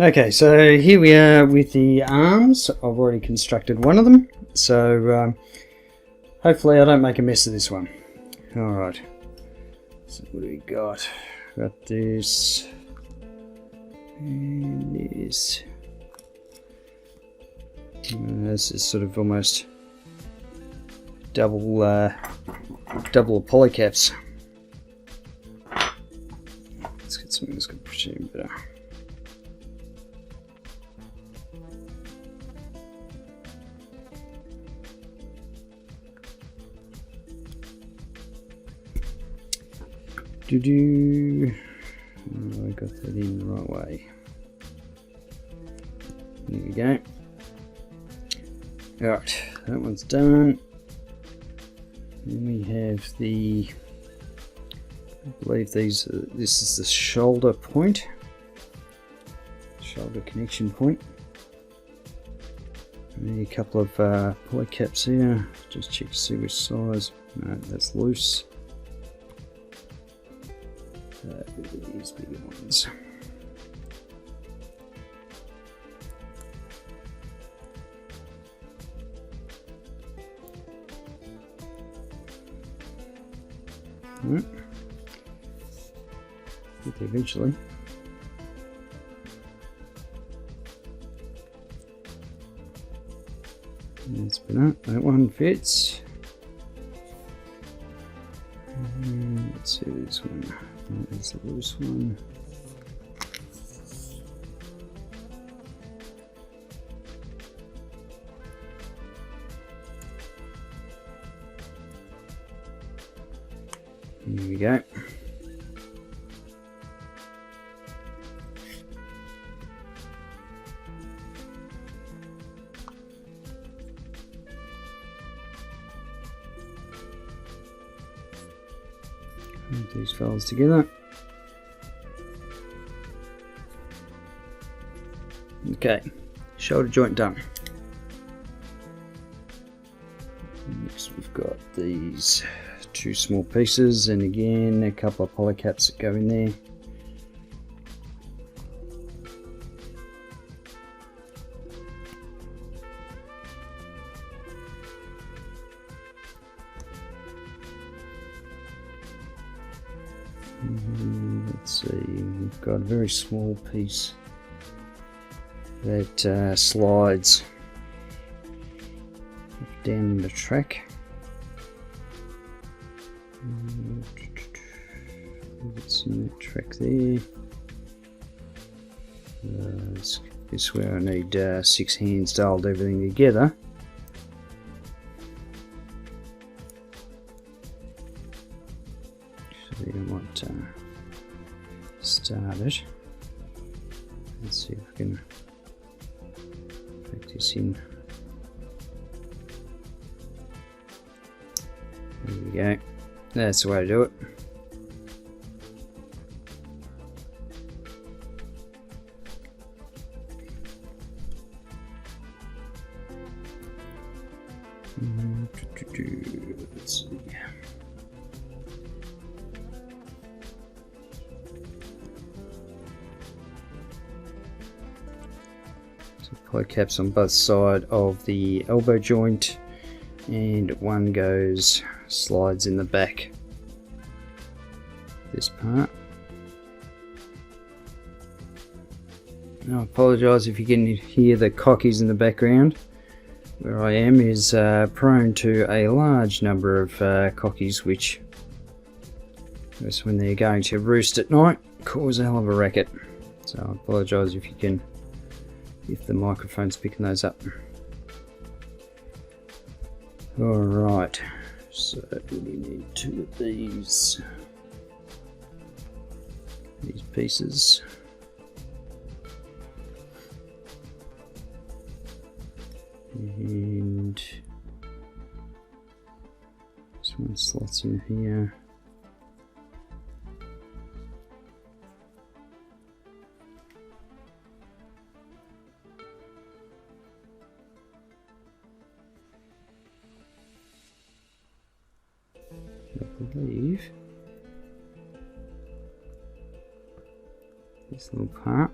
Okay, so here we are with the arms. I've already constructed one of them, so hopefully I don't make a mess of this one. Alright, so what do we got? Got this and this. This is sort of almost double polycaps. Let's get something that's going to push it in better. Oh, I got that in the right way. There we go. Alright, that one's done. Then we have the, I believe this is the shoulder point, shoulder connection point. And a couple of polycaps here, just check to see which size. No, that's loose. These bigger ones. Get there eventually. That's better. That one fits. Let's see this one. That's the loose one. Here we go. Put these fellas together. Okay, shoulder joint done. Next we've got these two small pieces, and again a couple of polycaps that go in there. Let's see, we've got a very small piece that slides down the track. It's in that track there. This is where I need 6 hands to hold everything together. Actually, I might start it. Let's see if I can put this in. There we go. That's the way to do it. Let's see. So polycaps on both sides of the elbow joint, and one slides in the back. This part. Now I apologise if you can hear the cockies in the background. Where I am is prone to a large number of cockies, which, when they're going to roost at night, cause a hell of a racket. So I apologise if the microphone's picking those up. Alright, so we need 2 of these pieces. And this one slots in here. I believe this little part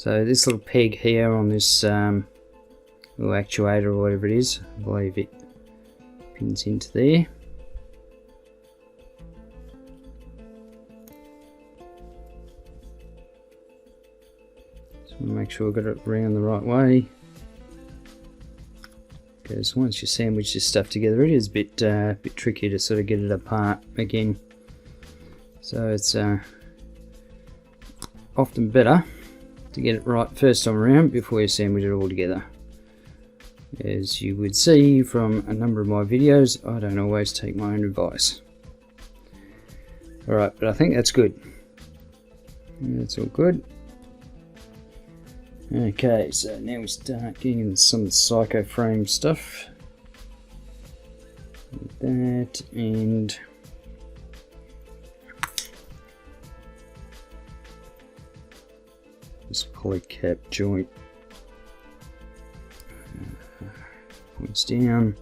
So this little peg here on this little actuator or whatever it is, I believe it pins into there. Just want to make sure I got it around the right way. Because once you sandwich this stuff together, it is a bit tricky to sort of get it apart again. So it's often better to get it right first time around before you sandwich it all together. As you would see from a number of my videos, I don't always take my own advice. Alright, but I think that's good. That's all good. Okay, so now we start getting into some psycho frame stuff. Like that, and this polycap joint points down,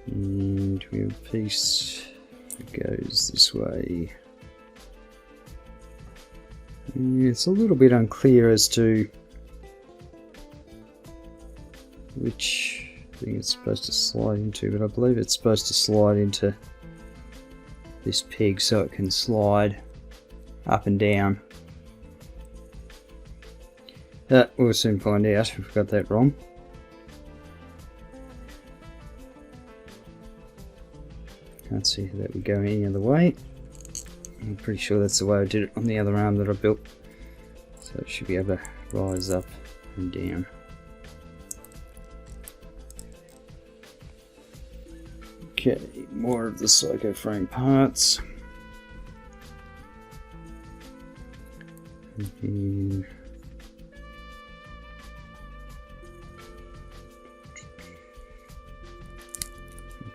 and we have a piece that goes this way. It's a little bit unclear as to which thing it's supposed to slide into, but I believe it's supposed to slide into this peg so it can slide up and down. We'll soon find out if we've got that wrong. Can't see how that would go any other way. I'm pretty sure that's the way I did it on the other arm that I built. So it should be able to rise up and down. Okay, more of the psycho frame parts. And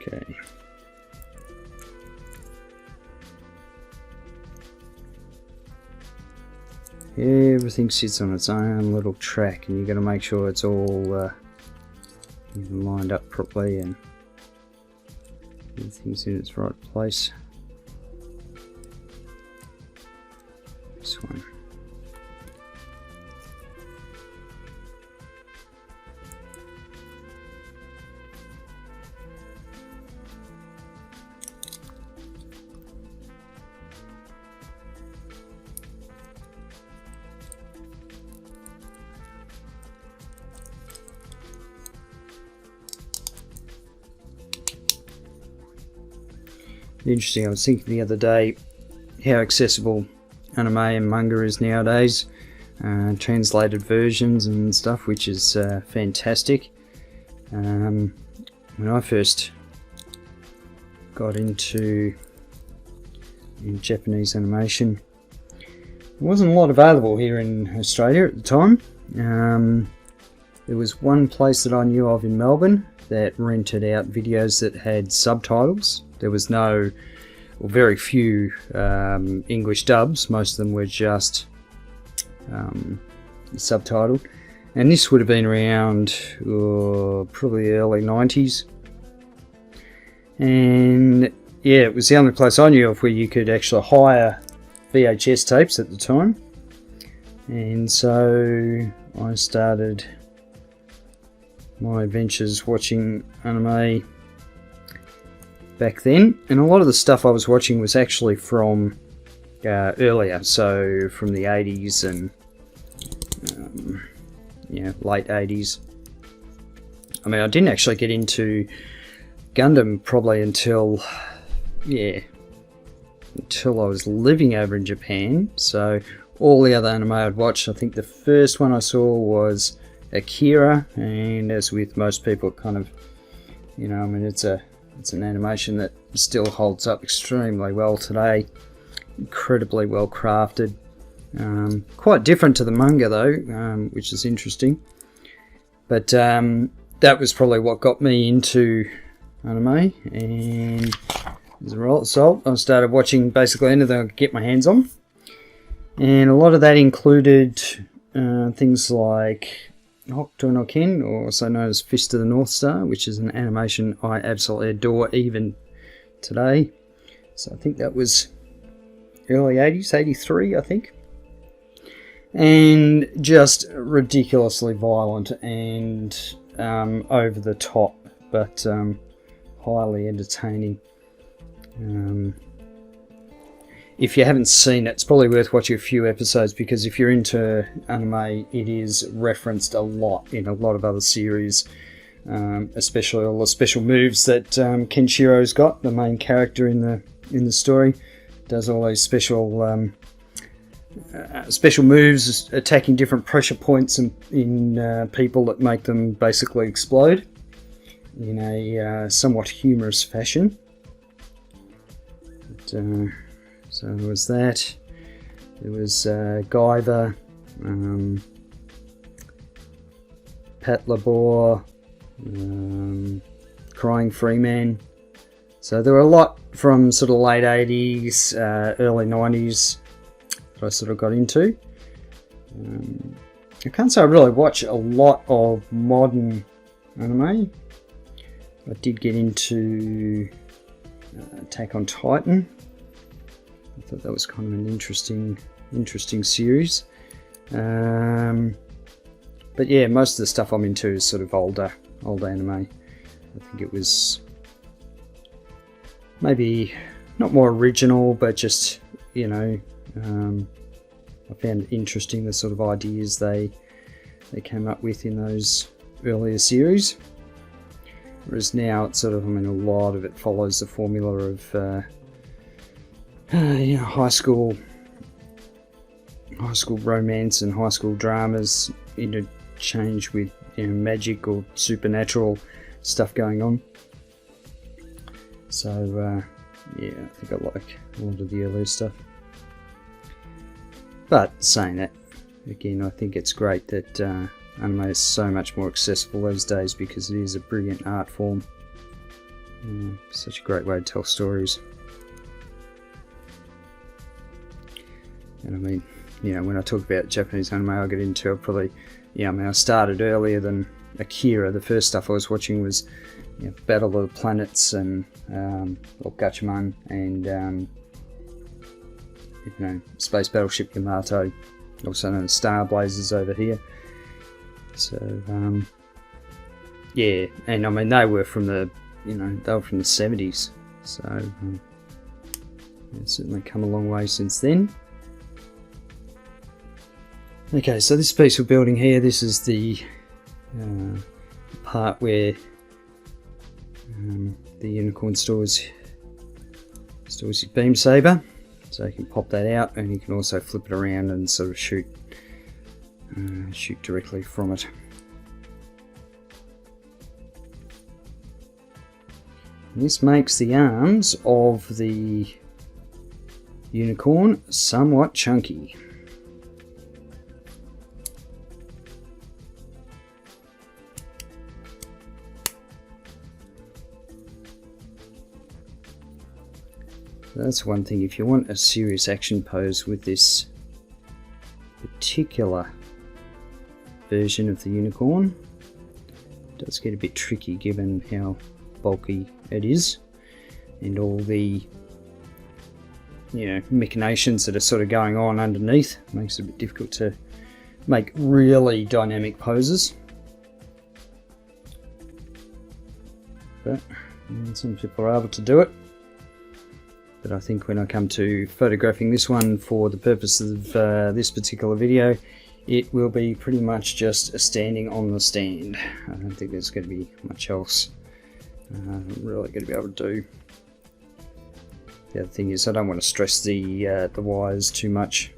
okay. Everything sits on its own little track, and you've got to make sure it's all lined up properly and everything's in its right place. This one. Interesting, I was thinking the other day how accessible anime and manga is nowadays, translated versions and stuff, which is fantastic. When I first got into Japanese animation, there wasn't a lot available here in Australia at the time. There was one place that I knew of in Melbourne that rented out videos that had subtitles. There was no, or very few English dubs. Most of them were just subtitled. And this would have been around probably early 90s. And yeah, it was the only place I knew of where you could actually hire VHS tapes at the time. And so I started my adventures watching anime back then, and a lot of the stuff I was watching was actually from earlier, so from the 80s and late 80s. I mean, I didn't actually get into Gundam probably until I was living over in Japan. So all the other anime I'd watched, I think the first one I saw was Akira, and as with most people, it kind of, I mean, it's an animation that still holds up extremely well today. Incredibly well crafted. Quite different to the manga though, which is interesting. But that was probably what got me into anime, and as a result, I started watching basically anything I could get my hands on. And a lot of that included things like Hokuto no Ken, or also known as Fist of the North Star, which is an animation I absolutely adore even today. So I think that was early 80s, 83 I think. and just ridiculously violent and over the top, but highly entertaining. If you haven't seen it, it's probably worth watching a few episodes, because if you're into anime, it is referenced a lot in a lot of other series, especially all the special moves that Kenshiro's got, the main character in the story. Does all those special moves, attacking different pressure points in people that make them basically explode in a somewhat humorous fashion. But, so there was that. There was Guyver, Pat Labor, Crying Freeman. So there were a lot from sort of late 80s, early 90s that I sort of got into. I can't say I really watch a lot of modern anime. I did get into Attack on Titan. I thought that was kind of an interesting series. But yeah, most of the stuff I'm into is sort of older anime. I think it was maybe not more original, but just, you know, I found it interesting, the sort of ideas they came up with in those earlier series. Whereas now it's sort of, I mean, a lot of it follows the formula of you know, high school romance and high school dramas interchange with, you know, magic or supernatural stuff going on. So yeah, I think I like a lot of the earlier stuff. But saying that, again, I think it's great that anime is so much more accessible these days, because it is a brilliant art form. Such a great way to tell stories. And I mean, you know, when I talk about Japanese anime I'll get into, I'll probably, yeah, I mean, I started earlier than Akira. The first stuff I was watching was, you know, Battle of the Planets and or Gatchaman and you know, Space Battleship Yamato, also known as Star Blazers over here. So yeah, and I mean, they were from the, you know, they were from the 70s, so it's certainly come a long way since then. Okay, so this piece we're building here, this is the part where the unicorn stores his beam saber, so you can pop that out, and you can also flip it around and sort of shoot directly from it. And this makes the arms of the unicorn somewhat chunky. That's one thing. If you want a serious action pose with this particular version of the unicorn, it does get a bit tricky given how bulky it is and all the, you know, machinations that are sort of going on underneath. It makes it a bit difficult to make really dynamic poses. But some people are able to do it. But I think when I come to photographing this one for the purpose of this particular video, it will be pretty much just a standing on the stand. I don't think there's going to be much else I'm really going to be able to do. The other thing is I don't want to stress the wires too much.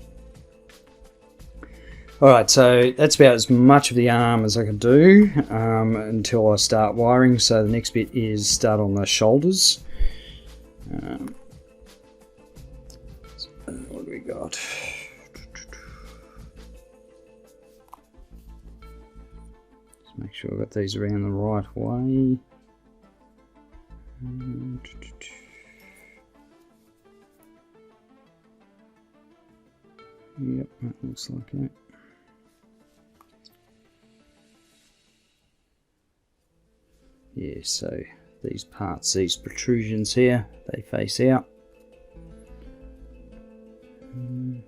Alright, so that's about as much of the arm as I can do until I start wiring. So the next bit is start on the shoulders. What do we got? Just make sure I've got these around the right way. Yep, that looks like it. Yeah, so these parts, these protrusions here, they face out.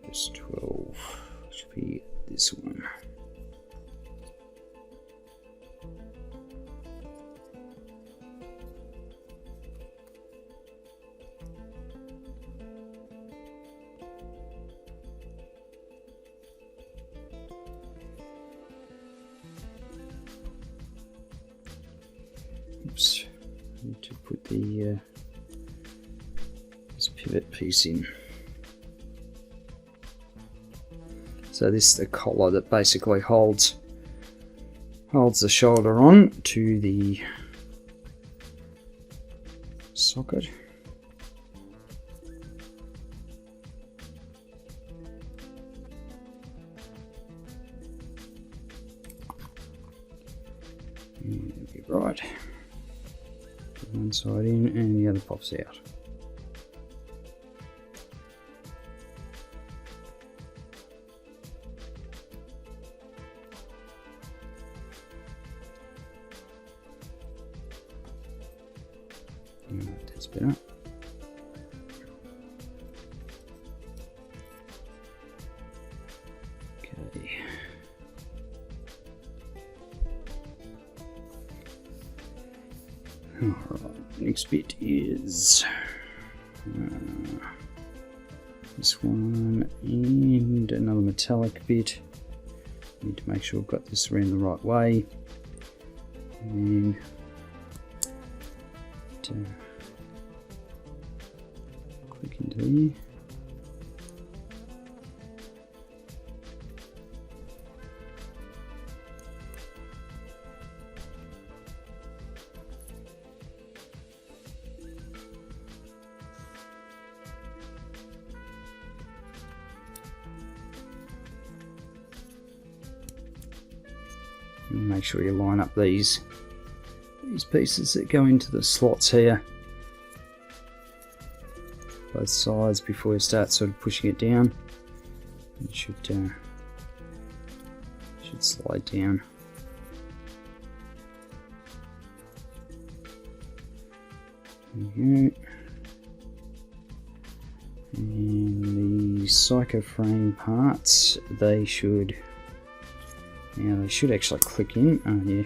Just 12 should be this one. Oops, I need to put the this pivot piece in. So this is the collar that basically holds the shoulder on to the socket. And that'll be right. Put one side in and the other pops out. That's better. Okay. Alright, next bit is this one and another metallic bit. Need to make sure I've got this around the right way. And click into here. And make sure you line up these pieces that go into the slots here, both sides, before you start sort of pushing it down. It should slide down. There you go. And the psycho frame parts, they should actually click in. Oh yeah.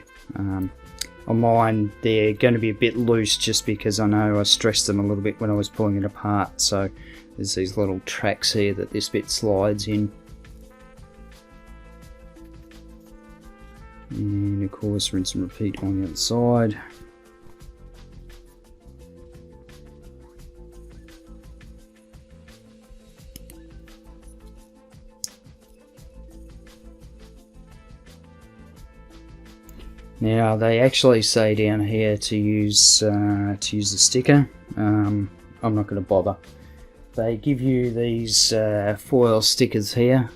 On mine, they're going to be a bit loose just because I know I stressed them a little bit when I was pulling it apart. So there's these little tracks here that this bit slides in. And of course, rinse and repeat on the other side. Now they actually say down here to use a sticker. I'm not going to bother. They give you these foil stickers here.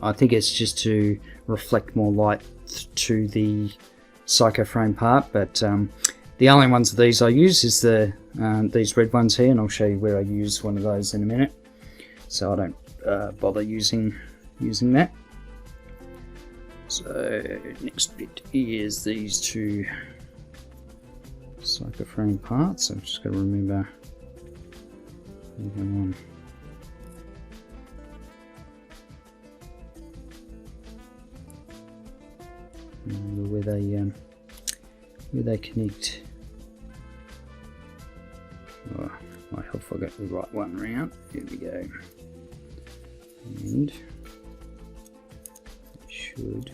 I think it's just to reflect more light to the psycho frame part, but the only ones of these I use is these red ones here, and I'll show you where I use one of those in a minute. So I don't bother using that. So next bit is these two psycho frame parts. I'm just going to remember one. Remember where they connect. Oh, I hope I got the right one round. Here we go. And should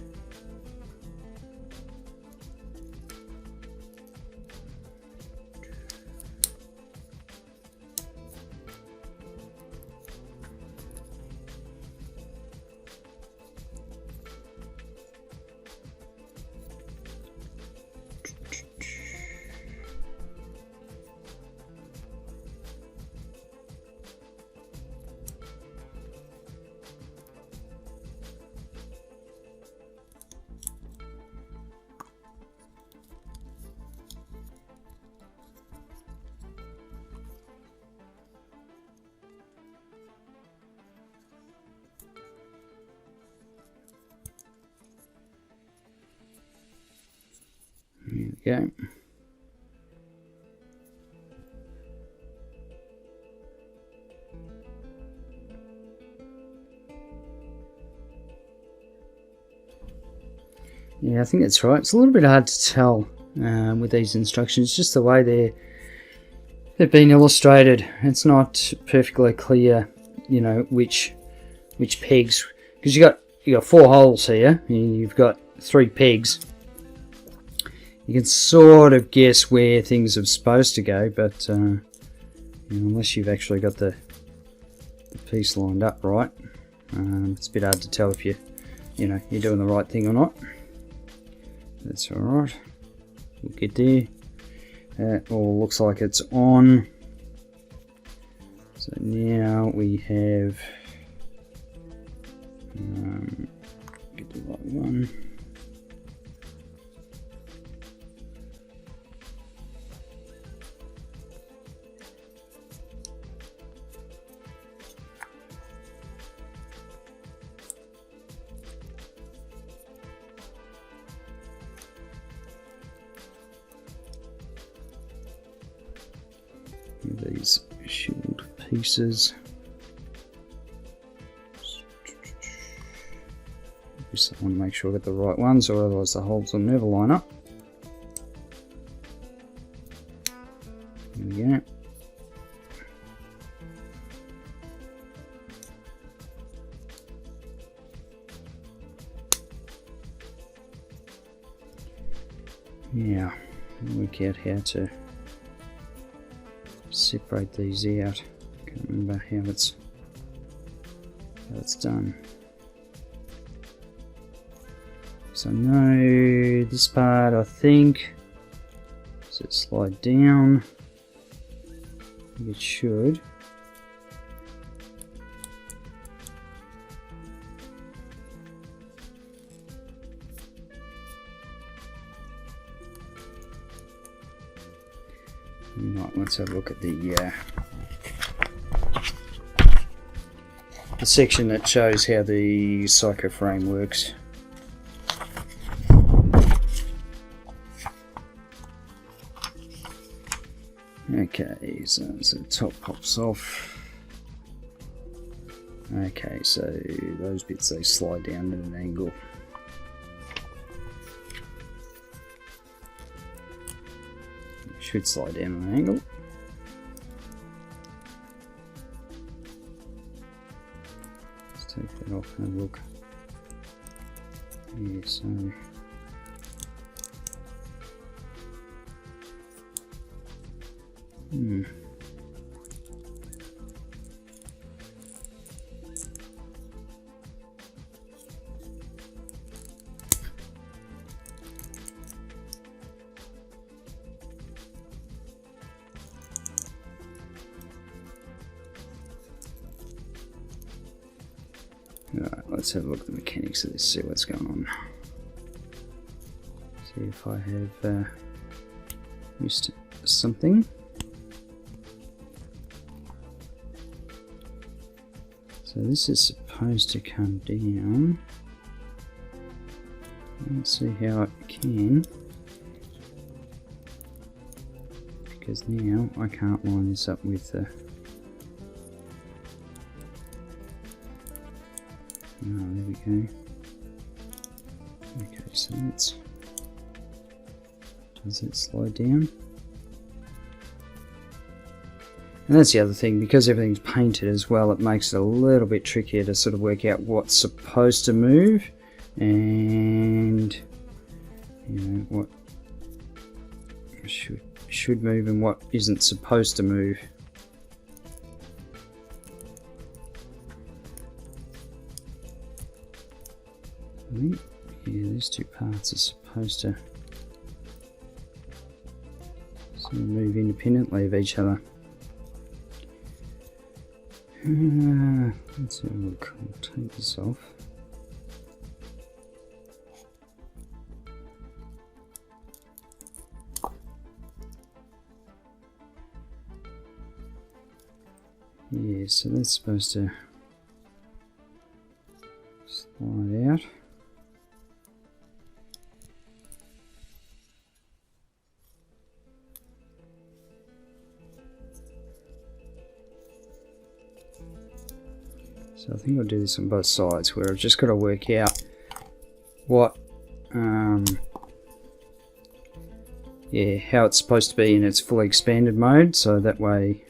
There we go. Yeah, I think that's right. It's a little bit hard to tell with these instructions, just the way they've been illustrated. It's not perfectly clear, you know, which pegs, because you got 4 holes here, and you've got 3 pegs. You can sort of guess where things are supposed to go, but you know, unless you've actually got the piece lined up right, it's a bit hard to tell if you're doing the right thing or not. That's all right. We'll get there. That all looks like it's on. So now we have get the right one. These shield pieces. Just want to make sure I get the right ones, or otherwise the holes will never line up. There we go. Yeah, work out how to separate these out. Can't remember how it's done. So I know this part, I think, does it slide down? I think it should. Right, let's have a look at the section that shows how the psycho frame works. Okay, so the top pops off. Okay, so those bits, they slide down at an angle. Should slide down an angle. Let's take that off and have a look. Yeah, so Alright, let's have a look at the mechanics of this, see what's going on. See if I have missed something. So this is supposed to come down. Let's see how it can. Because now I can't line this up with the... Oh, there we go. Okay, so let's... Does it slide down? And that's the other thing, because everything's painted as well, it makes it a little bit trickier to sort of work out what's supposed to move and, you know, what should move and what isn't supposed to move. I think, yeah, these two parts are supposed to sort of move independently of each other. Let's have a look. I'll take this off. Yeah, so that's supposed to slide out. So I think I'll do this on both sides, where I've just got to work out what yeah, how it's supposed to be in its fully expanded mode, so that way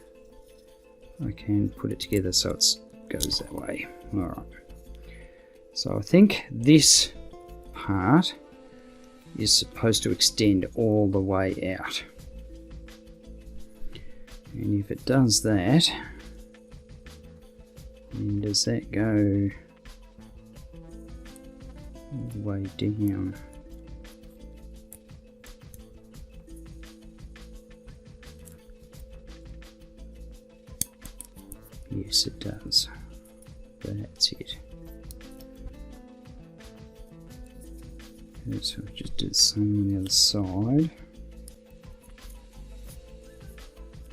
I can put it together so it goes that way. Alright, so I think this part is supposed to extend all the way out, and if it does that, then does that go all the way down? Yes, it does. That's it. Okay, so I just did the same on the other side.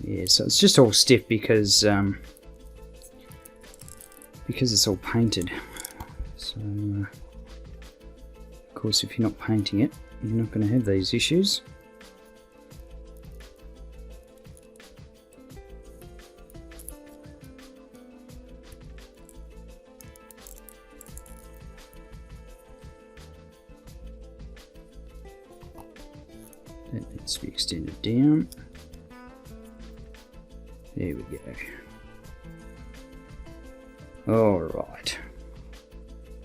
Yeah, so it's just all stiff because it's all painted. So, of course, if you're not painting it, you're not going to have these issues. That needs to be extended down. There we go. Alright.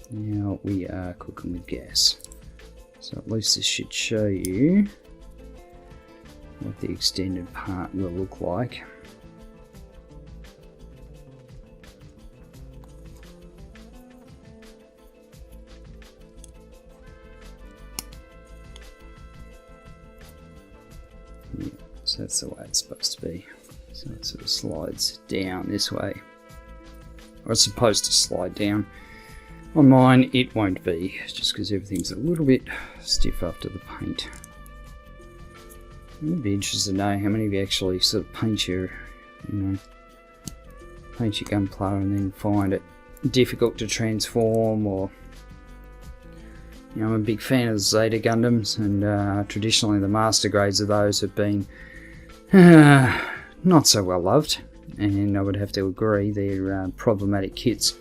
Now we are cooking with gas. So at least this should show you what the extended part will look like. Yeah, so that's the way it's supposed to be. So it sort of slides down this way. Or it's supposed to slide down. On mine it won't be, just because everything's a little bit stiff after the paint. I'd be interested to know how many of you actually sort of paint your gunpowder and then find it difficult to transform, or I'm a big fan of the Zeta Gundams, and traditionally the master grades of those have been not so well loved, and I would have to agree they're problematic kits.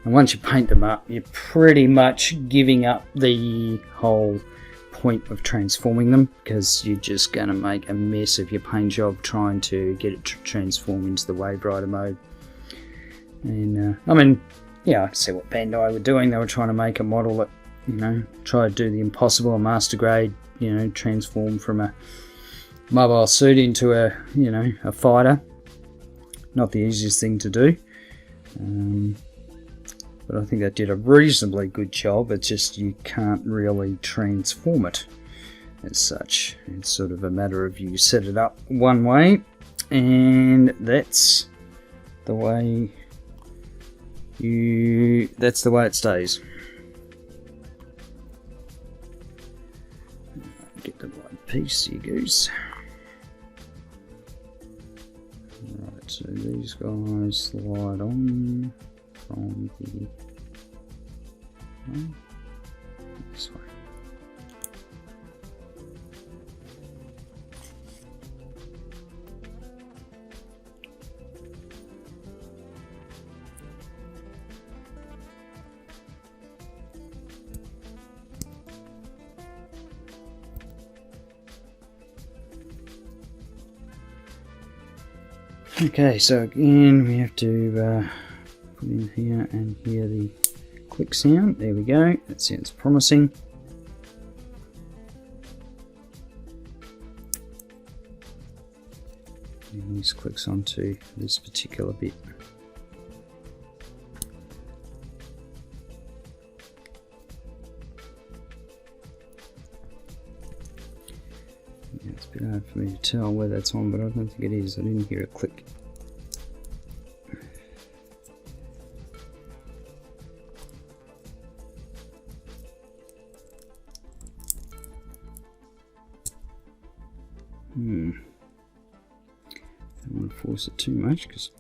And once you paint them up, you're pretty much giving up the whole point of transforming them, because you're just going to make a mess of your paint job trying to get it to transform into the Wave Rider mode. And I mean, yeah, I see what Bandai were doing. They were trying to make a model that, try to do the impossible, a master grade, transform from a mobile suit into a fighter. Not the easiest thing to do. But I think they did a reasonably good job. It's just you can't really transform it as such. It's sort of a matter of you set it up one way, and that's the way it stays. Get the right piece, you goose. Right, so these guys slide on from the this way. Okay, so again we have to put in here and hear the click sound. There we go, that sounds promising. And this clicks onto this particular bit. Yeah, it's a bit hard for me to tell where that's on, but I don't think it is. I didn't hear a click. Don't want to force it too much, because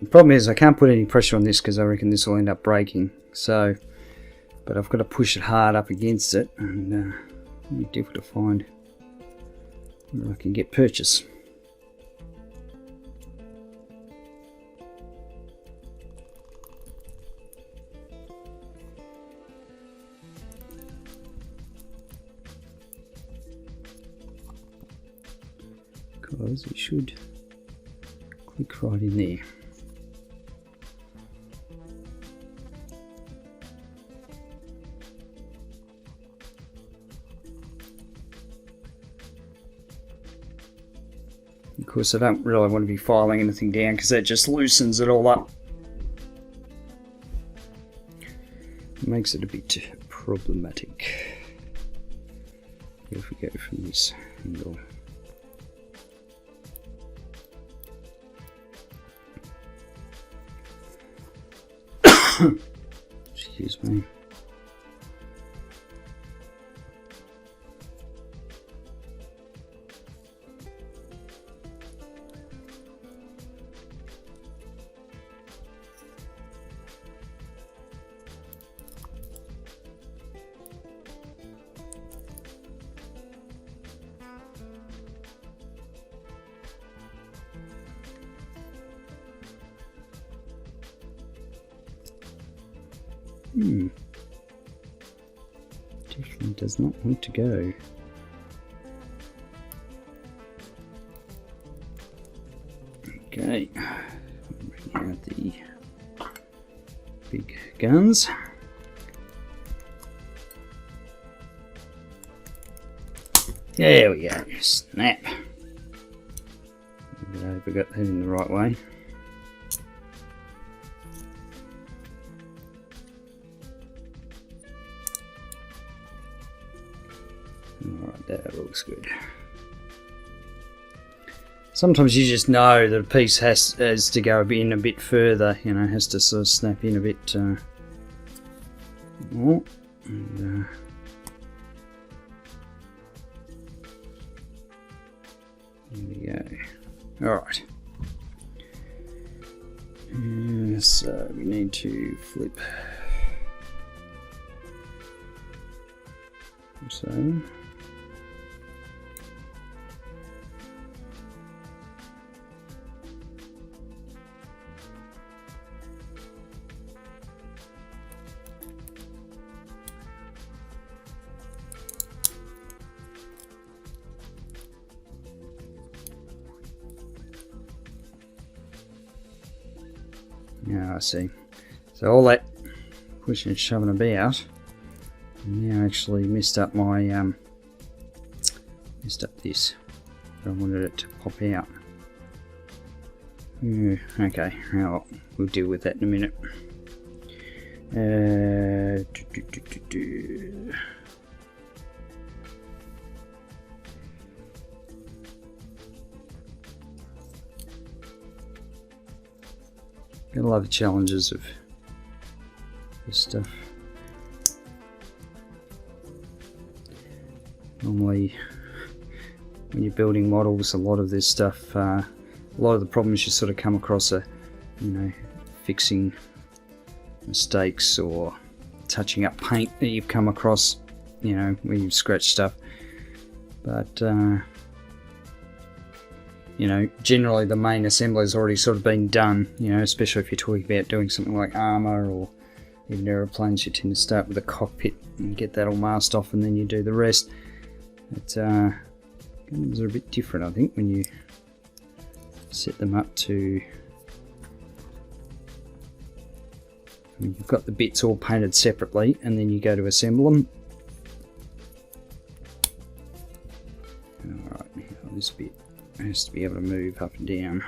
the problem is I can't put any pressure on this, because I reckon this will end up breaking. So but I've got to push it hard up against it, and it'll be difficult to find where I can get purchase. Because it should click right in there. Of course, I don't really want to be filing anything down because that just loosens it all up. It makes it a bit problematic. If we go from this angle. Excuse me. Definitely does not want to go. Okay, bring out the big guns. There we go, snap. I hope I got that in the right way. Alright, that looks good. Sometimes you just know that a piece has to go in a bit further, you know, has to sort of snap in a bit more. And, there we go. Alright. So we need to flip. So. Yeah, I see. So all that pushing and shoving about now actually messed up my messed up this. But I wanted it to pop out. Okay, well, we'll deal with that in a minute. Got a lot of challenges of this stuff. Normally, when you're building models, a lot of this stuff, a lot of the problems you sort of come across are, you know, fixing mistakes or touching up paint that you've come across, you know, when you've scratched stuff. But you know, generally the main assembly has already sort of been done, you know, especially if you're talking about doing something like armor or even aeroplanes. You tend to start with the cockpit and get that all masked off, and then you do the rest. But games are a bit different, I think, when you set them up to... I mean, you've got the bits all painted separately, and then you go to assemble them. Alright, now this bit has to be able to move up and down.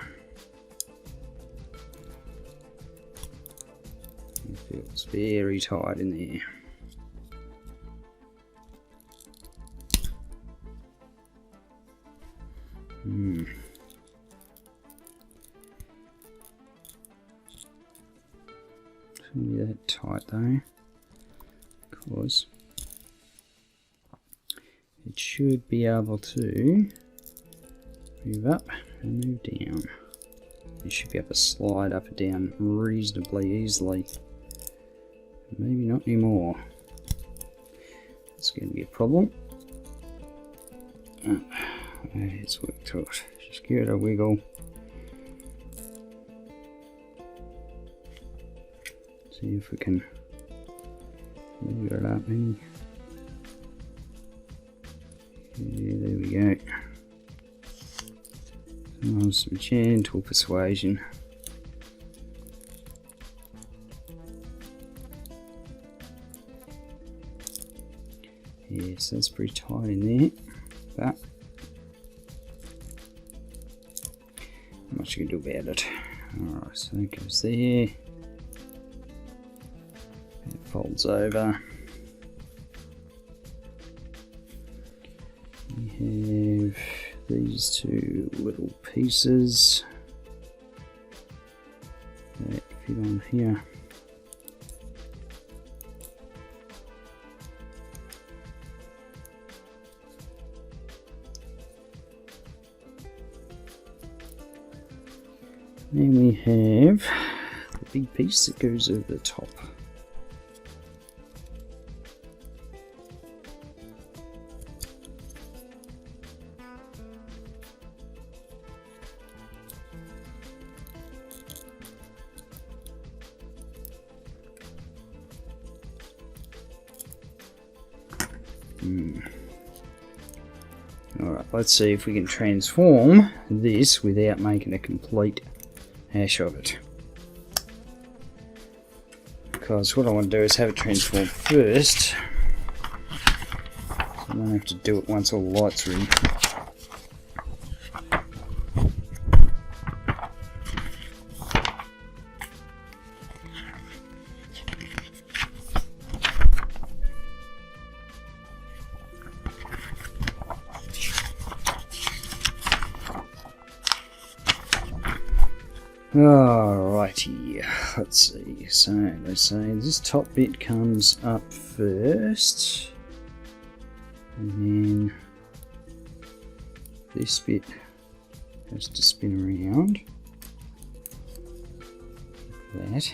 It feels very tight in there. Shouldn't be that tight though, because it should be able to move up and move down. You should be able to slide up and down reasonably easily. Maybe not anymore. it's going to be a problem. It's worked out. Just give it a wiggle. See if we can move it up any. Yeah, there we go. Some gentle persuasion. Yes, that's pretty tight in there, but not much you can do about it. Alright, so that goes there. It folds over. We have these two little pieces that fit on here. Then we have the big piece that goes over the top. Alright, let's see if we can transform this without making a complete hash of it. Because what I want to do is have it transform first, so I don't have to do it once all the lights are in. Alrighty, let's see. So let's say this top bit comes up first, and then this bit has to spin around like that.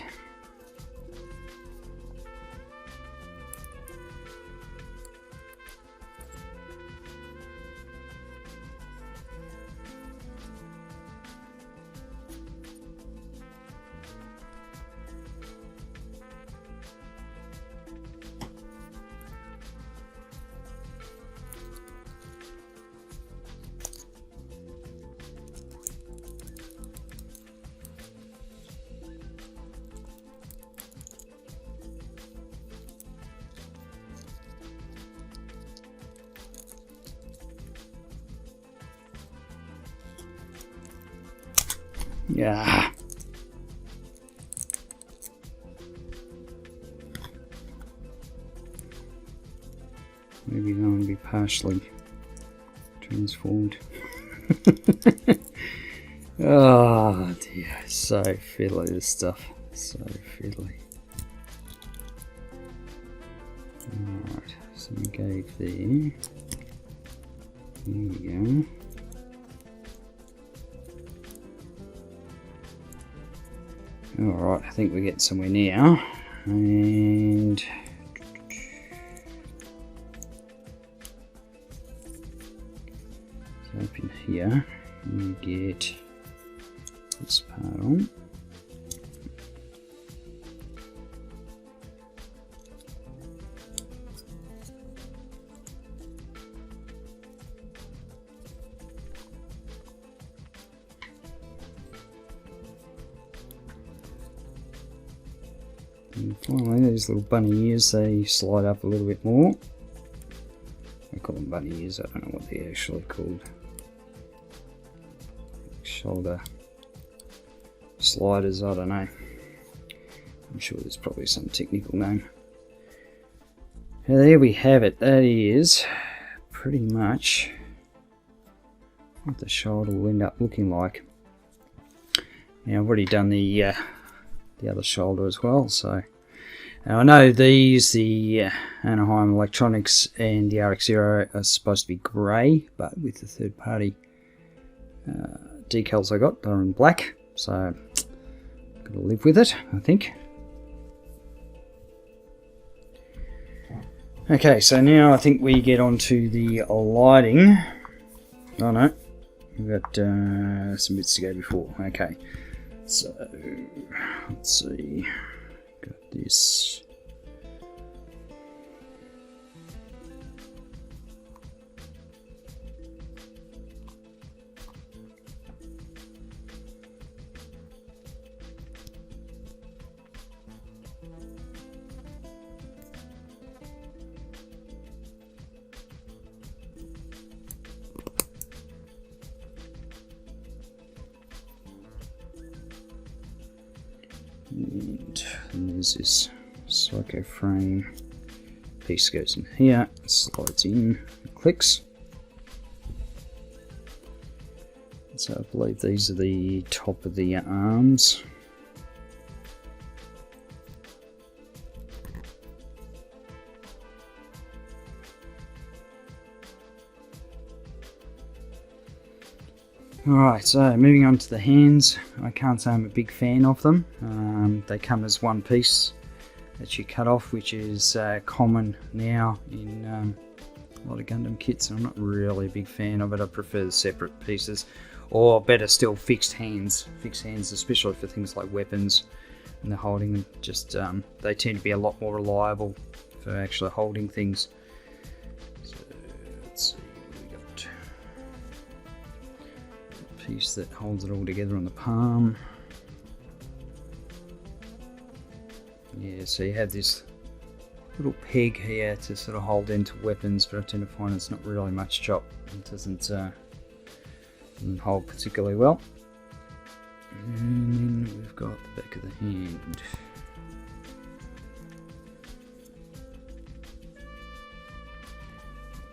Yeah. Maybe that will be partially transformed. Oh dear, so fiddly this stuff. So fiddly. Alright, so we gave there. There we go. Alright, I think we're getting somewhere now. And so up in here, you get this part on. And finally, these little bunny ears, they slide up a little bit more. I call them bunny ears, I don't know what they're actually called. Shoulder sliders, I don't know. I'm sure there's probably some technical name. Now there we have it. That is pretty much what the shoulder will end up looking like. Now I've already done the other shoulder as well, so now I know these, the Anaheim Electronics and the RX-0 are supposed to be grey, but with the third party decals I got, they're in black, so I'm gonna live with it, I think. Okay, so now I think we get on to the lighting. Oh no, we've got some bits to go before. Okay, so let's see, got this. And there's this psycho frame piece, goes in here, slides in, clicks. So I believe these are the top of the arms. Alright, so moving on to the hands. I can't say I'm a big fan of them. They come as one piece that you cut off, which is common now in a lot of Gundam kits. I'm not really a big fan of it. I prefer the separate pieces, or better still, fixed hands. Fixed hands, especially for things like weapons, and they're holding them. Just they tend to be a lot more reliable for actually holding things. So let's see. Piece that holds it all together on the palm. Yeah, so you have this little peg here to sort of hold into weapons, but I tend to find it's not really much chop. It doesn't hold particularly well. And then we've got the back of the hand.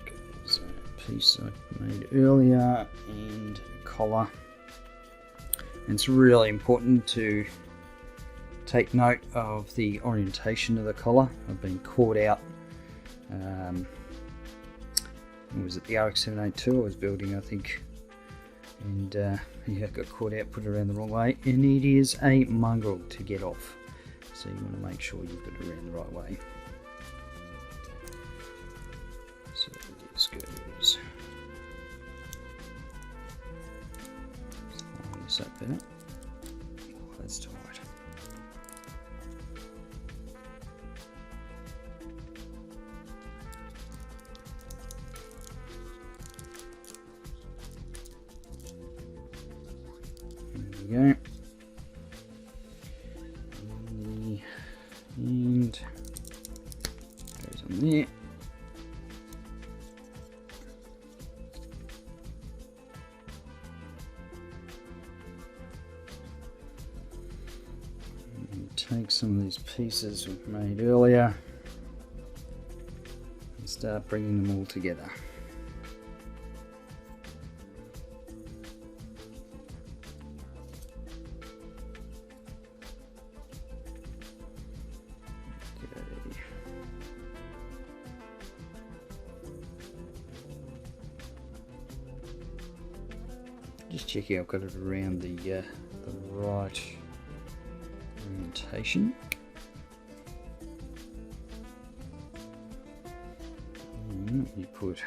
Okay, so a piece I made earlier, and collar. And it's really important to take note of the orientation of the collar. I've been caught out. Was it the RX-782 I was building, I think, and yeah, got caught out, put it around the wrong way, and it is a mongrel to get off. So you want to make sure you've got it around the right way. So this goes. Up better. Oh, that's tight. There we go. And goes on there. Take some of these pieces we've made earlier and start bringing them all together. Okay. Just checking I've got it around the right orientation. And you put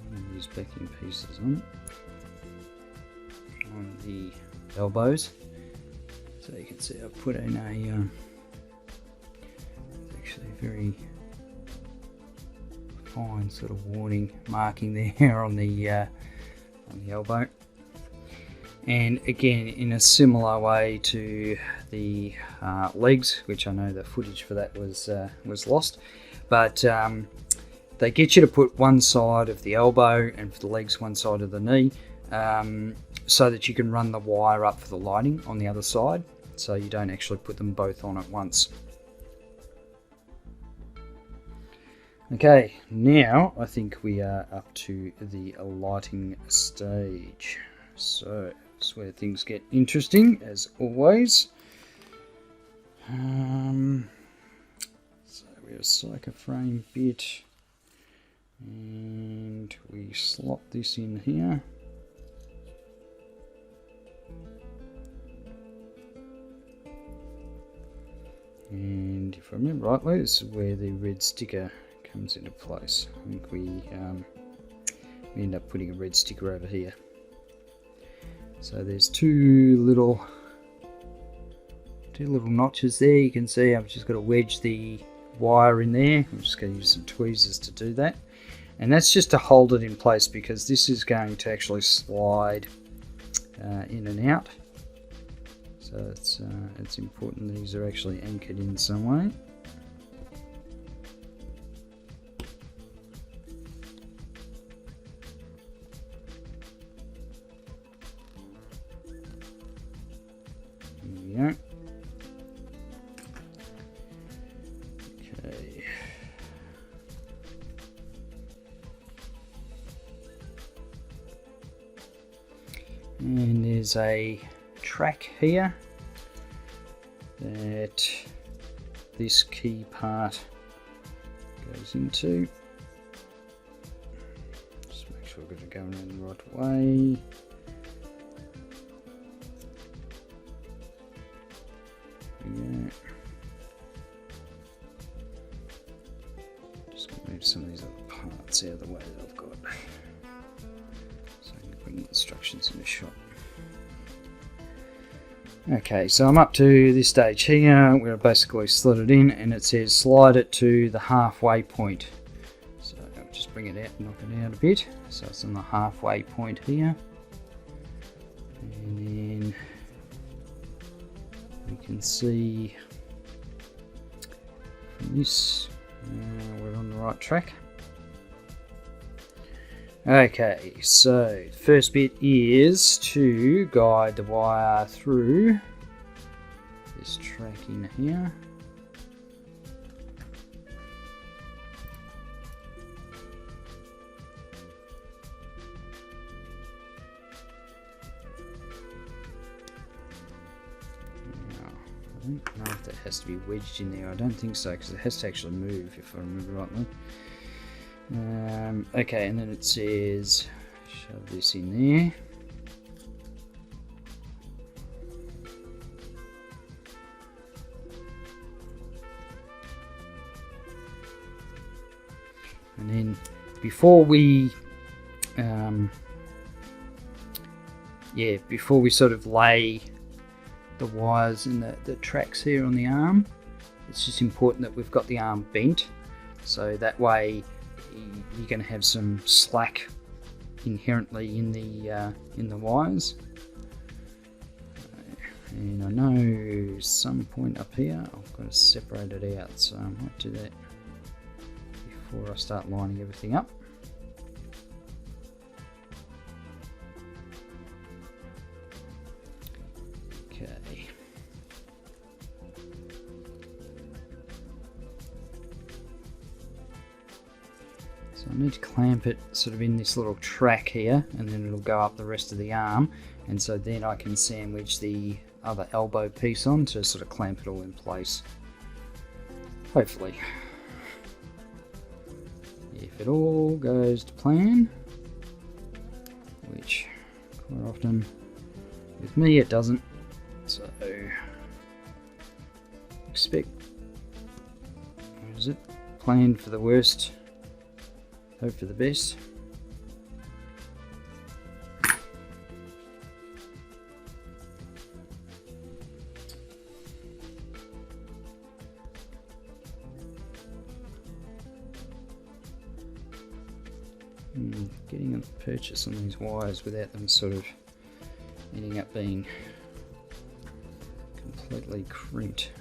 one of these backing pieces on the elbows. So you can see I've put in a actually a very fine sort of warning marking there on the elbow. And again, in a similar way to the legs, which I know the footage for that was lost, but they get you to put one side of the elbow and for the legs one side of the knee, so that you can run the wire up for the lighting on the other side, so you don't actually put them both on at once. Okay, now I think we are up to the lighting stage. So that's where things get interesting, as always. So we have a psycho frame bit, and we slot this in here. And And if I remember rightly, this is where the red sticker comes into place. I think we end up putting a red sticker over here. So there's two little notches there. You can see I've just got to wedge the wire in there. I'm just going to use some tweezers to do that, and that's just to hold it in place because this is going to actually slide in and out. So it's important these are actually anchored in some way. There we go. Okay. And there's a track here that this key part goes into. Just make sure I've got it going in the right way. Yeah. Just gonna move some of these other parts out of the way that I've got, so I can bring the instructions in the shot. Okay, so I'm up to this stage here where I basically slid it in and it says slide it to the halfway point. So I'll just bring it out and knock it out a bit. So it's on the halfway point here. And then we can see from this we're on the right track. Okay, so the first bit is to guide the wire through this track in here. Now, I don't know if that has to be wedged in there. I don't think so, because it has to actually move, if I remember rightly. Okay, and then it says shove this in there. And then before we sort of lay the wires in the tracks here on the arm, it's just important that we've got the arm bent, so that way you're going to have some slack inherently in the wires. And I know some point up here I've got to separate it out, so I might do that before I start lining everything up. Okay. So I need to clamp it sort of in this little track here, and then it'll go up the rest of the arm, and so then I can sandwich the other elbow piece on to sort of clamp it all in place. Hopefully. If it all goes to plan, which quite often with me it doesn't, so expect, what is it, plan for the worst, hope for the best. Getting a purchase on these wires without them sort of ending up being completely crimped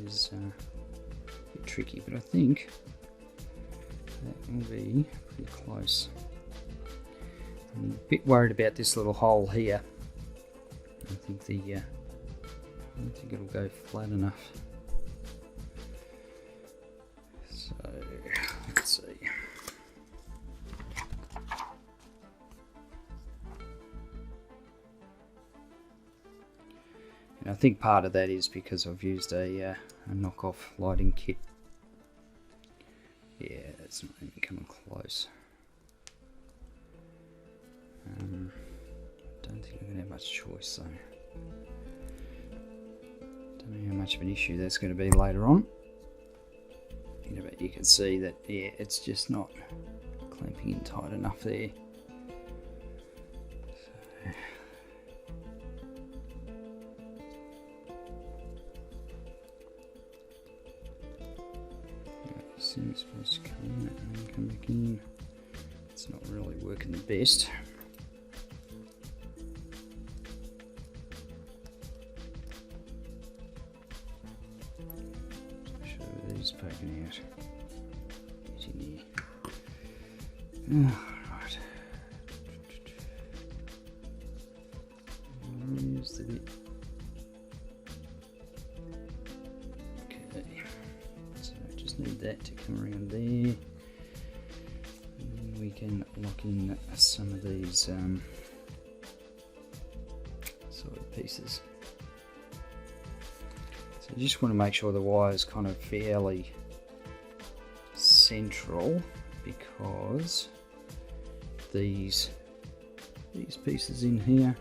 is a bit tricky, but I think that will be pretty close. I'm a bit worried about this little hole here. I don't think it'll go flat enough. So let's see. And I think part of that is because I've used a knockoff lighting kit. Yeah, it's not even coming close. Don't think I'm going to have much choice, though. Don't know how much of an issue that's going to be later on. But you can see that, yeah, it's just not clamping in tight enough there. This thing's supposed to come in and then come back in. It's not really working the best. Show these poking out. Get in there. Right. Where's the bit? Okay. So I just need that to come around there. And then we can lock in some of these side pieces. So you just want to make sure the wire is kind of fairly central, because these pieces in here,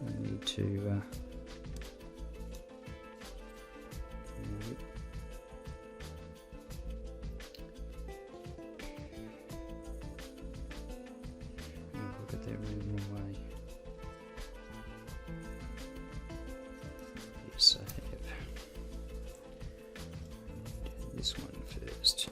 I need to move it. Look at that moving away. Yes, I have. This one first.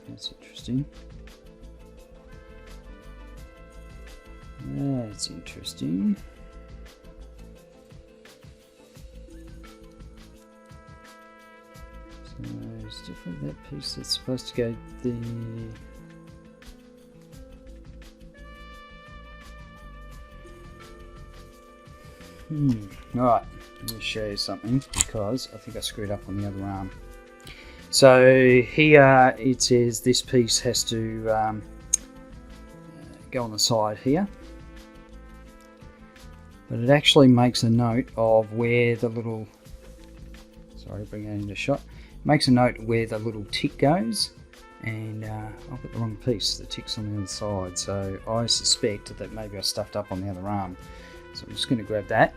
That's interesting. That's interesting. So it's different, that piece that's supposed to go the Alright, let me show you something, because I think I screwed up on the other arm. So here it says this piece has to go on the side here, but it actually makes a note of where the little, sorry, bring that into shot, makes a note where the little tick goes, and I've got the wrong piece, the tick's on the other side, so I suspect that maybe I stuffed up on the other arm. So I'm just going to grab that.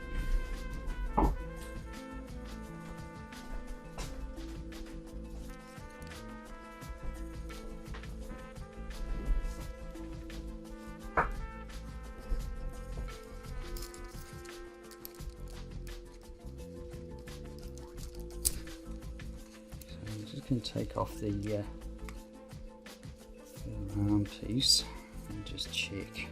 Can take off the arm piece and just check.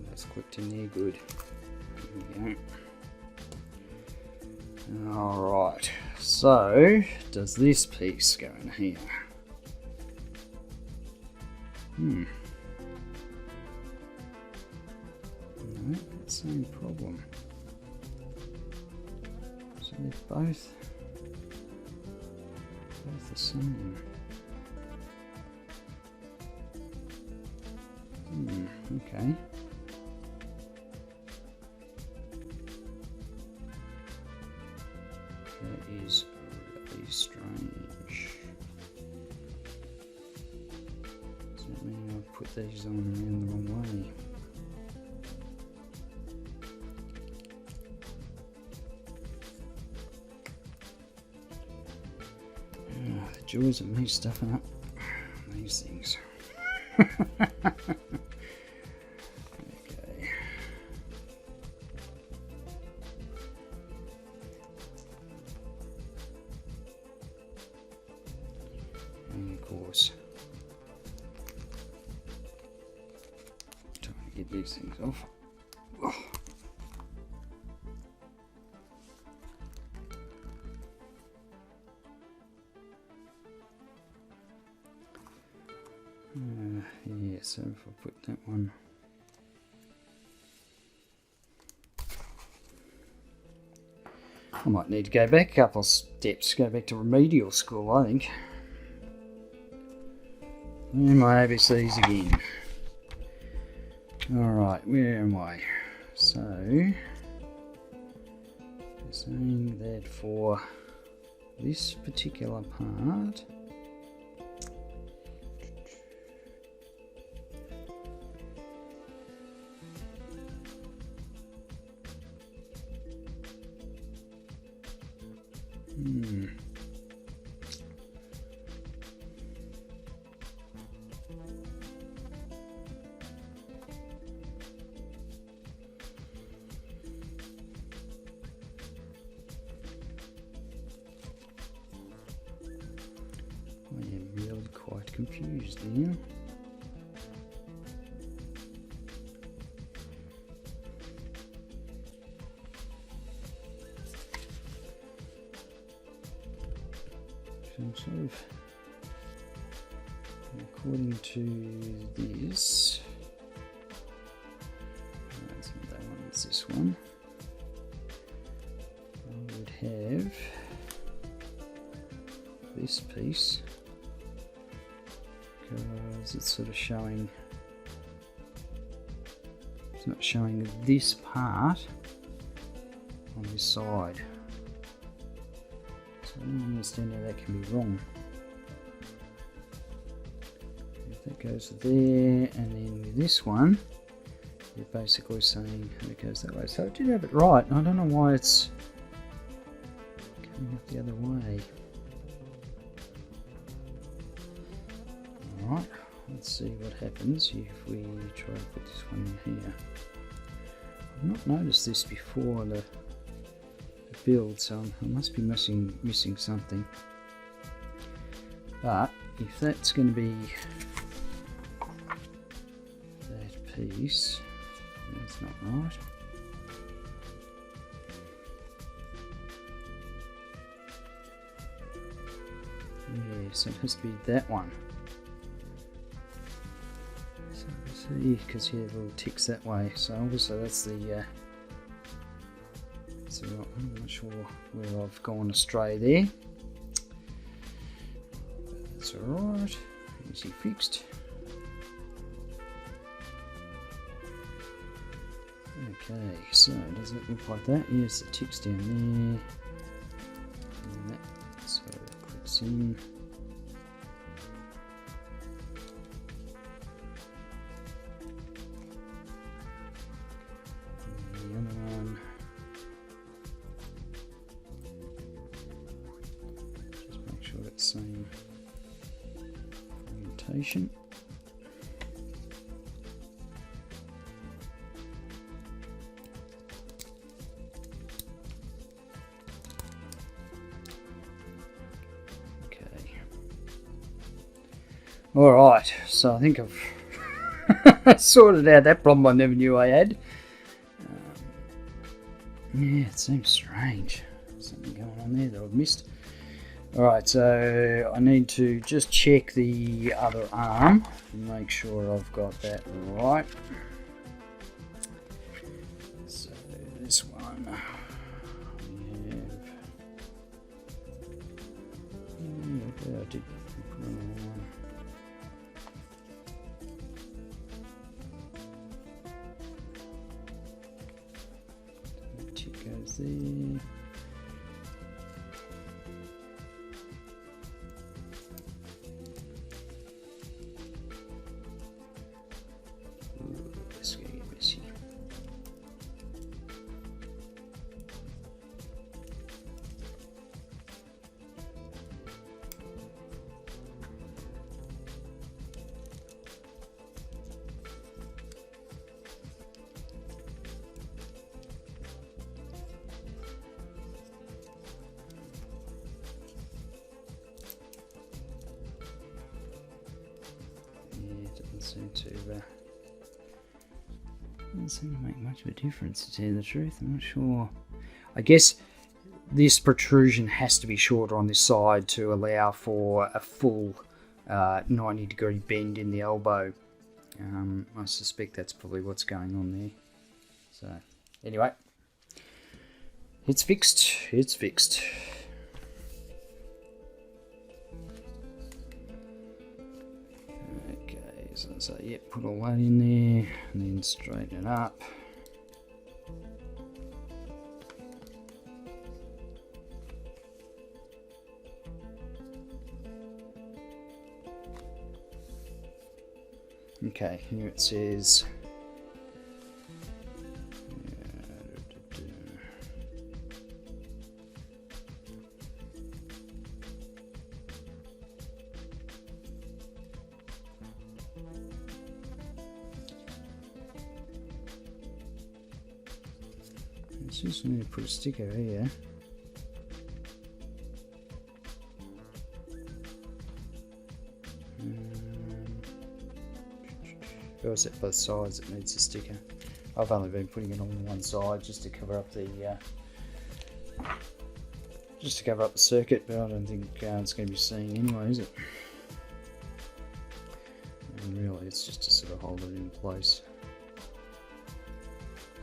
That's clipped in there good. There we go. Alright. So, does this piece go in here? No, same problem. So they're both the same. Okay. That is really strange. Does that mean I've put these on around the wrong way? The joys of me stuffing up these things. Okay. And of course, trying to get these things off. Yeah, so if I put that one, I might need to go back a couple of steps, go back to remedial school, I think. Learn my ABCs again. Alright, where am I? So, they're saying that for this particular part, I am really quite confused now. I'm sort of, according to this, that's not that one, it's this one. I would have this piece, because it's sort of showing, it's not showing this part on this side. So I don't understand how that can be wrong. If that goes there, and then with this one, you're basically saying it goes that way. So I did have it right. I don't know why it's coming up the other way. Alright, let's see what happens if we try to put this one in here. I've not noticed this before the build, so I must be missing something. But if that's going to be that piece, that's not right. Yeah, so it has to be that one. So see, because here the little ticks that way. So obviously that's the. So I'm not sure where I've gone astray there. That's alright. Easy fixed. Okay, so does it look like that? Yes, it ticks down there. And that so it clicks in. And the other one. Just make sure that's same orientation. Alright, so I think I've sorted out that problem I never knew I had. Yeah, it seems strange. Something going on there that I've missed. Alright, so I need to just check the other arm and make sure I've got that right. So this one we have. I did put on. Goes there. Ooh, this is gonna get messy. Doesn't seem to make much of a difference, to tell you the truth. I'm not sure. I guess this protrusion has to be shorter on this side to allow for a full 90-degree bend in the elbow. I suspect that's probably what's going on there. So anyway, it's fixed. It's fixed. Okay, so So yeah, put all that in there and then straighten it up. Okay, here it says just need to put a sticker here. Or is it both sides it needs a sticker? I've only been putting it on one side just to cover up the circuit, but I don't think it's going to be seen anyway, is it? And really, it's just to sort of hold it in place.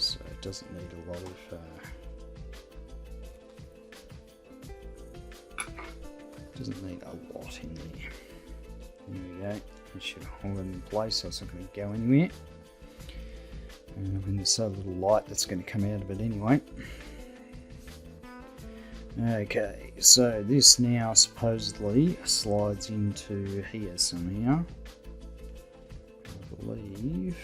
So it doesn't need a lot of in there. There we go. It should hold it in place so it's not going to go anywhere. And then there's a little light that's going to come out of it anyway. Okay, so this now supposedly slides into here somehow, I believe.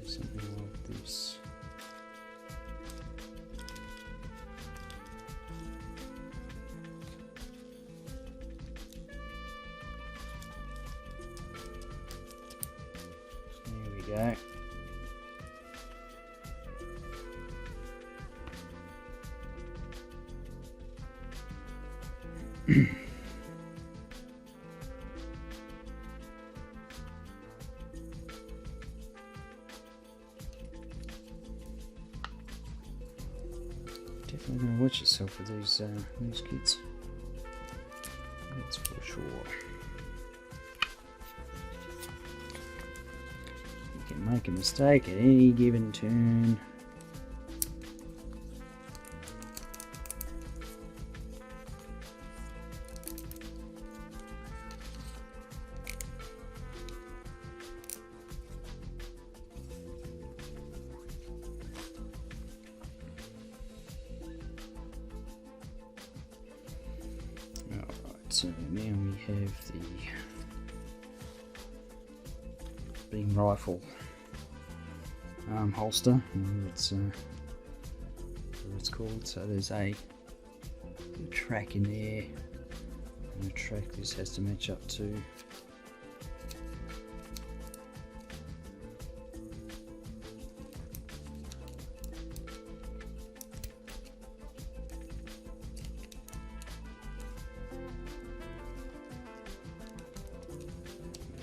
Something like this. There we go. Definitely gonna watch yourself with these kids. That's for sure. You can make a mistake at any given turn. So now we have the beam rifle holster, whatever it's called. So there's a track in there, and the track this has to match up to.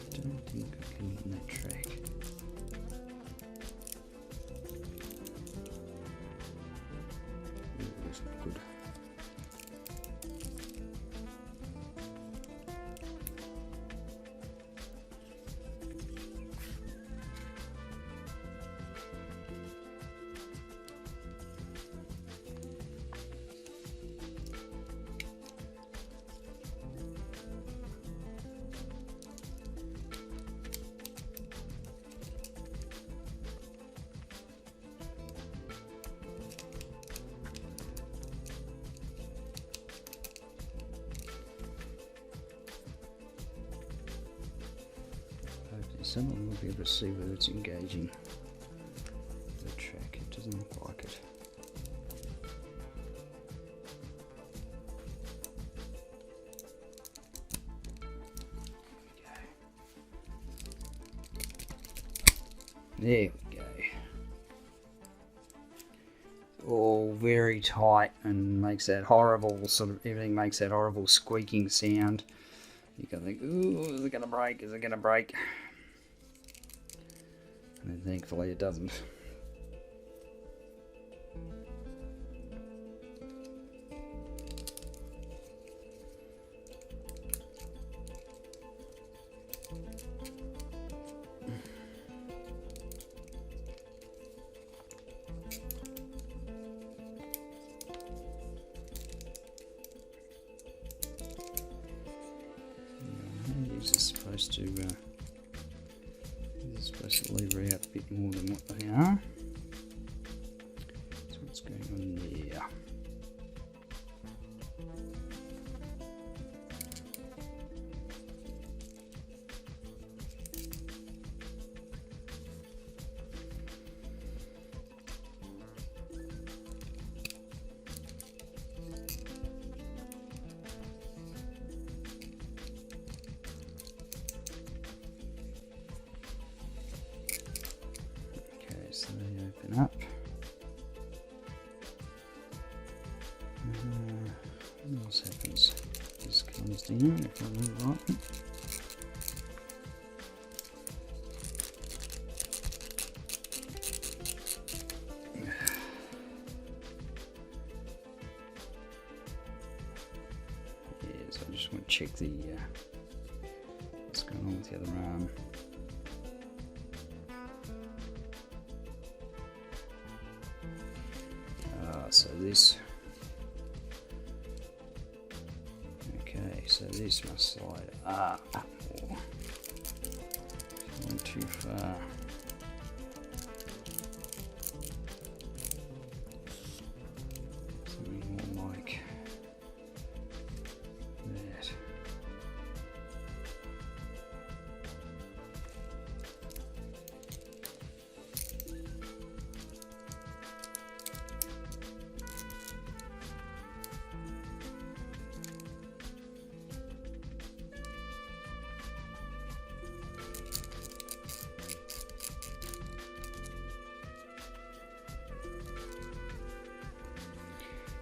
I don't think I can get that track. Ooh, that's not good. Someone will be able to see whether it's engaging the track. It doesn't look like it. There we go. All very tight and makes that horrible sort of, everything makes that horrible squeaking sound. You can think, ooh, is it gonna break? Is it gonna break? And thankfully it doesn't. these are supposed to lever out a bit more than what they are. So what's going on there? So they open up. What else happens? This comes down if I move right. Yeah, so I just want to check the what's going on with the other arm. So this, okay, so this must slide up, or if I went too far. Something more like that.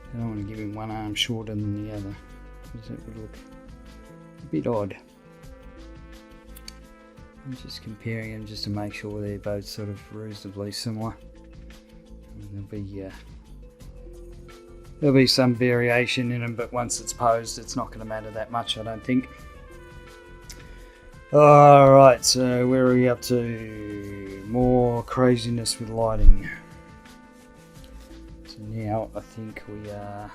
I don't want to give him one arm shorter than the other, because that would look a bit odd. I'm just comparing them just to make sure they're both sort of reasonably similar. And there'll be some variation in them, but once it's posed, it's not going to matter that much, I don't think. Alright, so where are we up to? More craziness with lighting. So now I think we are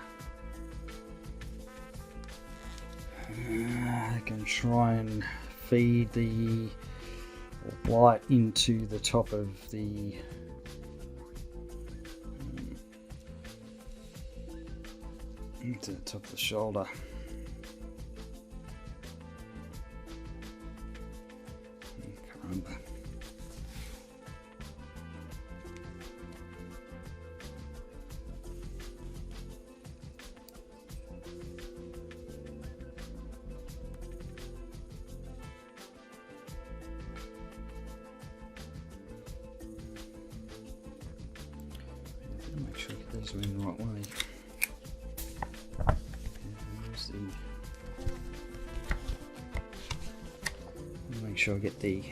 I can try and feed the light into the top of the shoulder. Caramba. Make sure I get these in the right way. Make sure I get the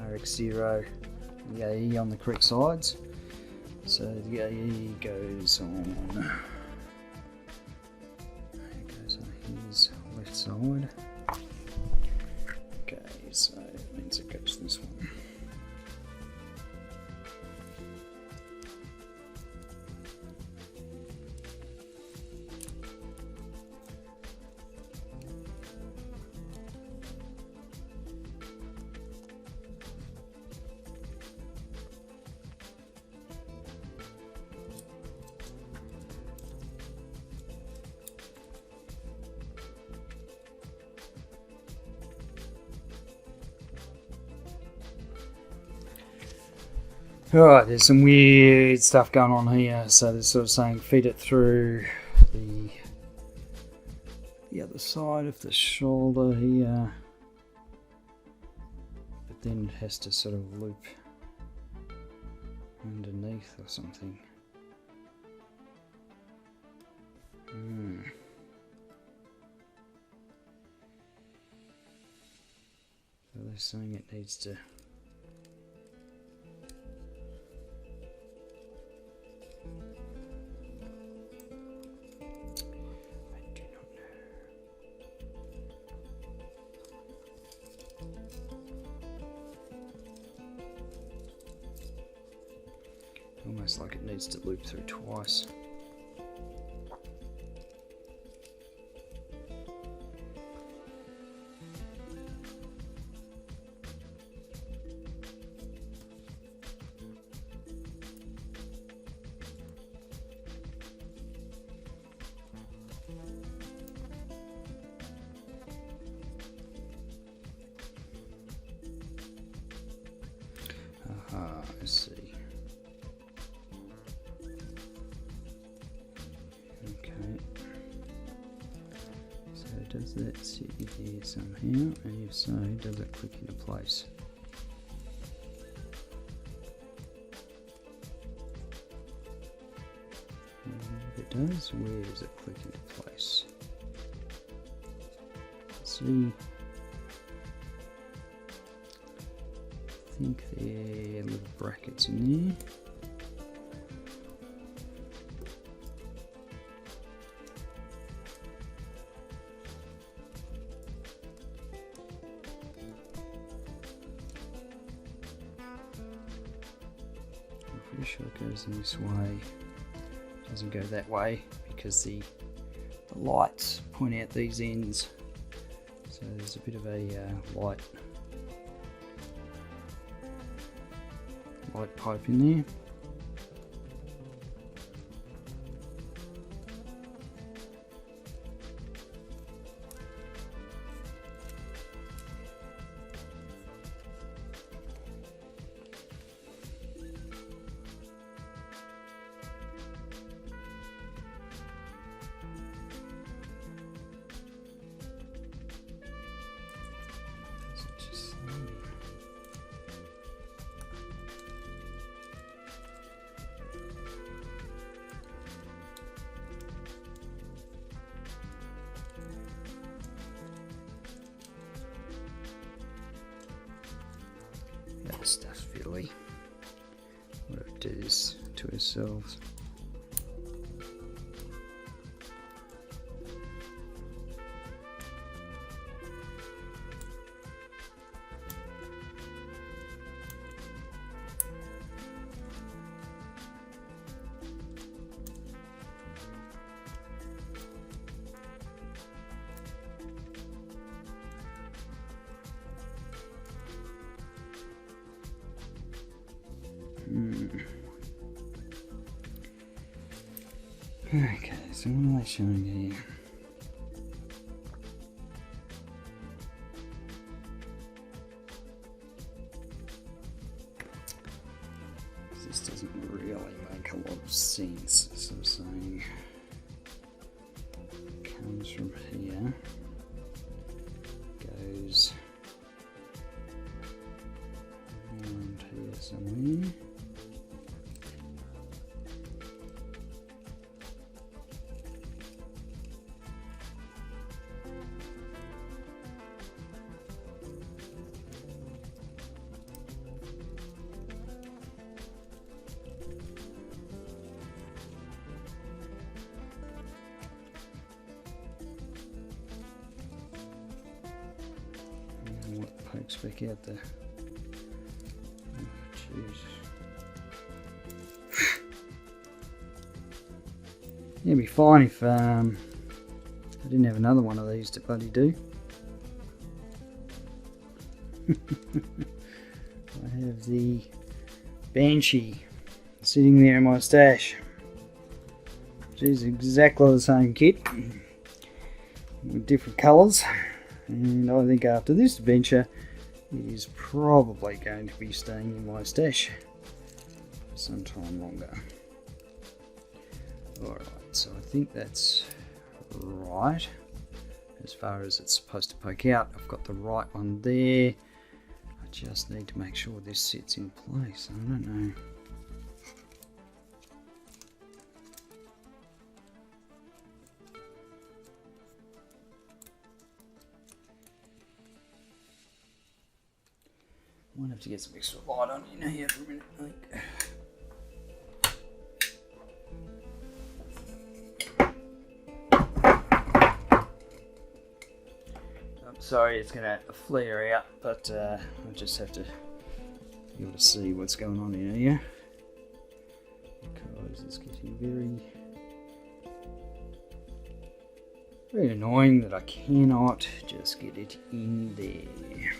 RX0 and the AE on the correct sides. So the AE goes on. It goes on his left side. Okay, so that means it goes this one. Alright, there's some weird stuff going on here. So they're sort of saying feed it through the other side of the shoulder here, but then it has to sort of loop underneath or something. So they're saying it needs to almost like it needs to loop through twice. Does that sit in here somehow? And if so, does it click into place? If it does, where does it click into place? Let's see. I think there are little brackets in there. I'm pretty sure it goes in this way. It doesn't go that way because the lights point out these ends. So there's a bit of a light pipe in there. That stuff's fiddly. What it does to ourselves. Okay, so what are they showing here? This doesn't really make a lot of sense. So I'm saying it comes from here, goes around here somewhere. What pokes back out there? Oh, jeez. It'd be fine if I didn't have another one of these to bloody do. I have the Banshee sitting there in my stash, which is exactly the same kit with different colours. And I think after this adventure, it is probably going to be staying in my stash for some time longer. Alright, so I think that's right. As far as it's supposed to poke out, I've got the right one there. I just need to make sure this sits in place. I don't know. Might have to get some extra light on in here for a minute, I think. I'm sorry it's going to flare out, but I just have to be able to see what's going on in here. Because it's getting very annoying that I cannot just get it in there.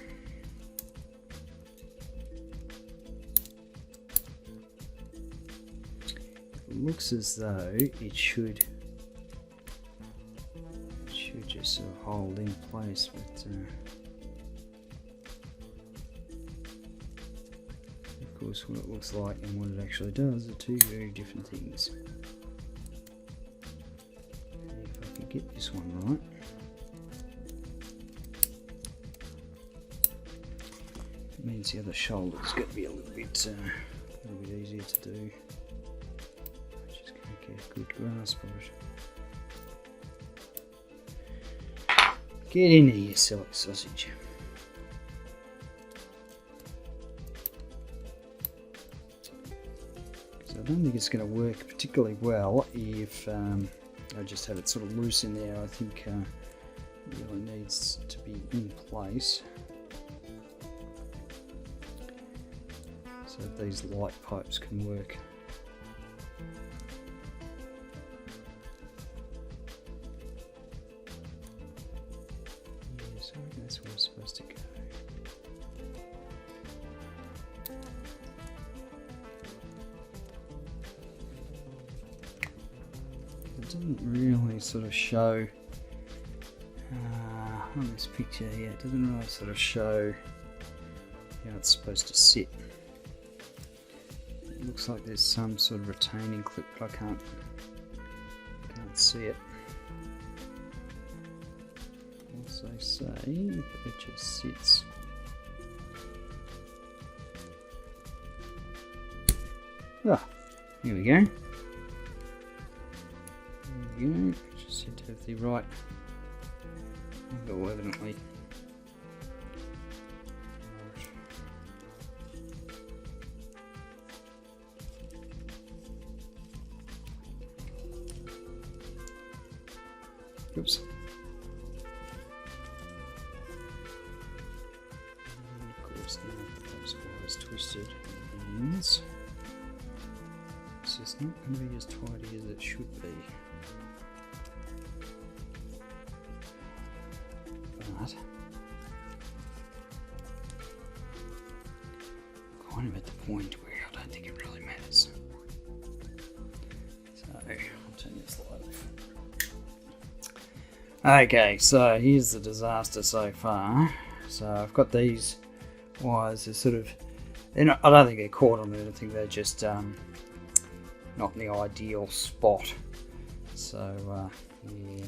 Looks as though it should just sort of hold in place, but of course what it looks like and what it actually does are two very different things. If I can get this one right. It means the other shoulder's going to be a little bit easier to do. Just going to get a good grasp of it. Get in there, you silly sausage. So I don't think it's going to work particularly well if I just have it sort of loose in there. I think it really needs to be in place so that these light pipes can work. Yeah, so I think that's where it's supposed to go. It doesn't really sort of show on this picture here, it doesn't really sort of show how it's supposed to sit. It looks like there's some sort of retaining clip, but I can't see it. As I say, it just sits. Ah, here we go. There we go. Just need to have the right angle, evidently. Oops. And of course, now those wires twisted ends. It's just not going to be as tidy as it should be. But kind of at the point where I don't think it really matters. So I'll turn this light off. Okay, so here's the disaster so far. So I've got these wires, they're sort of, I don't think they're caught on it, I think they're just not in the ideal spot. So yeah.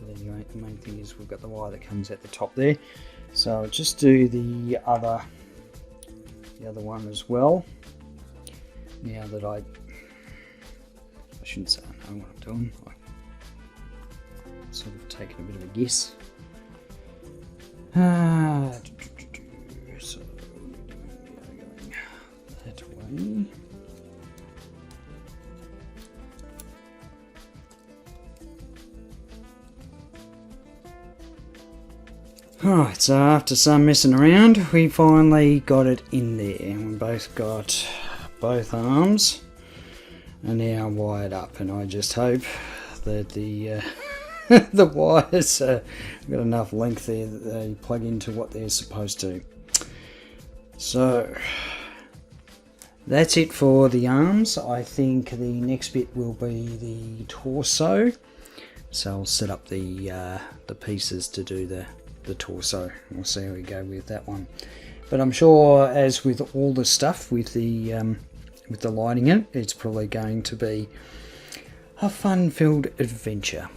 But anyway, the main thing is we've got the wire that comes at the top there. So I'll just do the other one as well. Now that I shouldn't say I know what I'm doing. I've sort of taken a bit of a guess. So going that way. Alright, so after some messing around, we finally got it in there. We both got both arms are now wired up, and I just hope that the the wires got enough length there that they plug into what they're supposed to. So that's it for the arms. I think the next bit will be the torso. So I'll set up the pieces to do the torso. We'll see how we go with that one. But I'm sure, as with all the stuff with the lighting in it, it's probably going to be a fun-filled adventure.